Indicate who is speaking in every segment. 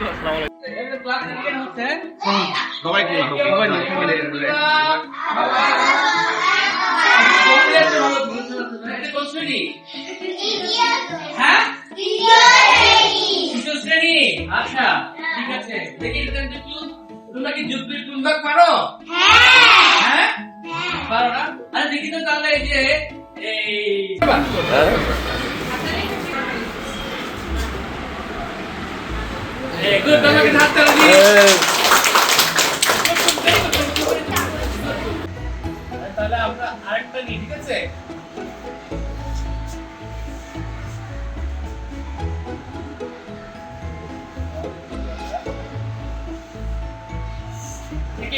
Speaker 1: আচ্ছা ঠিক আছে, দেখি তোমরা কি যুগবিদ গুণবাক পারো? হ্যাঁ পারো না? আরে দেখি তো তাহলে এই যে তাহলে আমরা আরেকটা নিই, ঠিক আছে? দেখি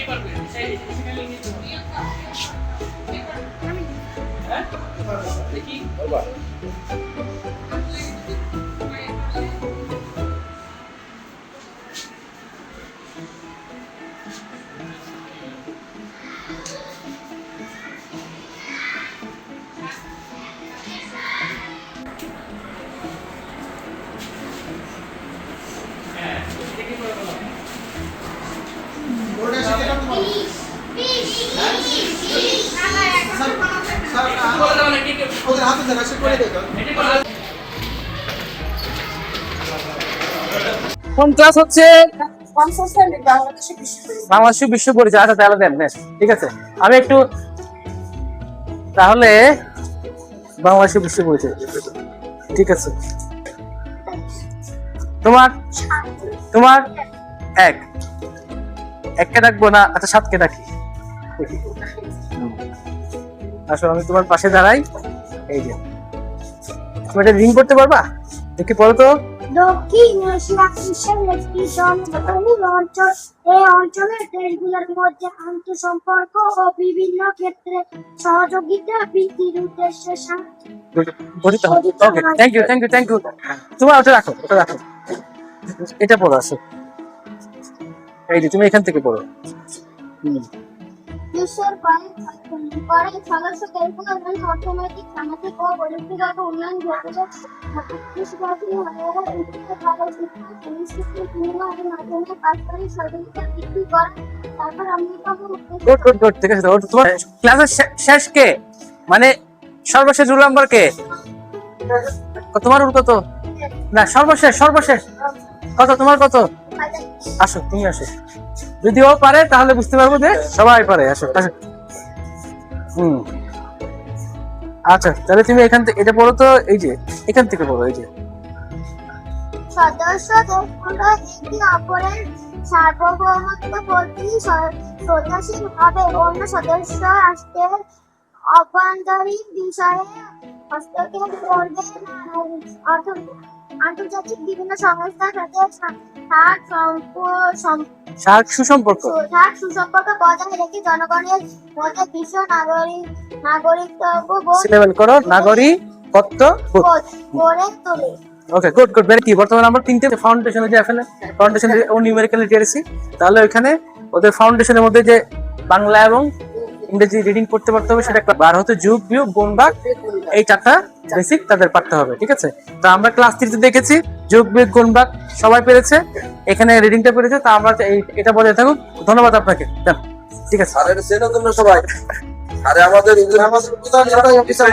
Speaker 1: কোন ক্লাস হচ্ছে? বাংলাদেশের বিশ্ব পরিচয়। আচ্ছা তাহলে দেন, ঠিক আছে। আমি একটু তাহলে বাংলাদেশের বিশ্ব পরিচয়, ঠিক আছে। তোমার তোমার এককে ডাকবো না? আচ্ছা সাতকে ডাকি। আসো আমি তোমার পাশে দাঁড়াই। এই যে তুমি এটা রিং করতে পারবা? দেখি পড়ো তো।
Speaker 2: দক্ষিণ এশিয়া বিশ্বের একটি জনবহুল অঞ্চল। এই অঞ্চলের দেশগুলোর মধ্যে আন্তঃসম্পর্ক ও বিভিন্ন ক্ষেত্রে সহযোগিতা বৃদ্ধির উদ্দেশ্যে
Speaker 1: থ্যাংক ইউ। তোমার ওটা রাখো, এটা পড়ো। আসো এই যে তুমি এখান থেকে পড়ো।
Speaker 2: বিশ্বের কয়েক সদস্য দেশগুলোর মধ্যে অর্থনৈতিক, সামাজিক ও প্রযুক্তিগত উন্নয়ন ঘটেছে। শেষ কে মানে সর্বশেষ রোল নাম্বার কে? তোমার কত? না সর্বশেষ কত? তোমার কত? আসো তুমি আসো, যদি ও পারে তাহলে বুঝতে পারবো যে সবাই পারে। আসো আসো। আচ্ছা তাহলে তুমি এখান থেকে এটা পড়ো তো। এই যে এখান থেকে পড়ো। এই যে সদস্য দেশগুলো একে অপরের সার্বভৌমত্ব প্রতি শ্রদ্ধাশীল হবে, অন্য সদস্য রাষ্ট্রের অভ্যন্তরীণ বিষয়ে হস্তক্ষেপ করবে না, আন্তর্জাতিক বিভিন্ন সংস্থার সাথে সুসম্পর্ক বজায় রেখে জনগণের মধ্যে বিশ্ব নাগরিকত্ব গড়ে তোলে।
Speaker 1: ওকে গুড ভেরি কি। বর্তমানে আমরা তিনটে ফাউন্ডেশনে যে ফাউন্ডেশন ও নিউমেরিক্যাল লিটারেসি, তাহলে ওখানে ওদের ফাউন্ডেশনের মধ্যে যে বাংলা এবং ইংরেজি রিডিং করতে পারতে হবে, সেটা বার হতে যোগ বিয়োগ গুণ ভাগ, এই চারটা বেসিক তাদের পারতে হবে, ঠিক আছে। তো আমরা ক্লাস 3 তে দেখেছি যোগ বিয়োগ গুণ ভাগ সবাই পেরেছে, এখানে রিডিংটা পেরেছে। তা আমরা এটা বজায় থাকুক। ধন্যবাদ আপনাকে, ঠিক আছে।
Speaker 3: আরে সেটা তোমরা সবাই, আরে আমাদের প্রধান সেটাই অফিসার,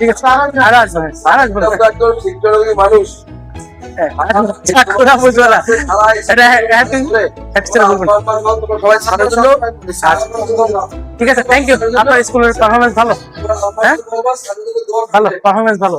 Speaker 1: ঠিক আছে। আর আসবে
Speaker 3: একদম শিক্ষারোগী মানুষ।
Speaker 1: ঠিক আছে, থ্যাংক ইউ। আপনার স্কুলের পারফরমেন্স ভালো, ভালো পারফরমেন্স ভালো।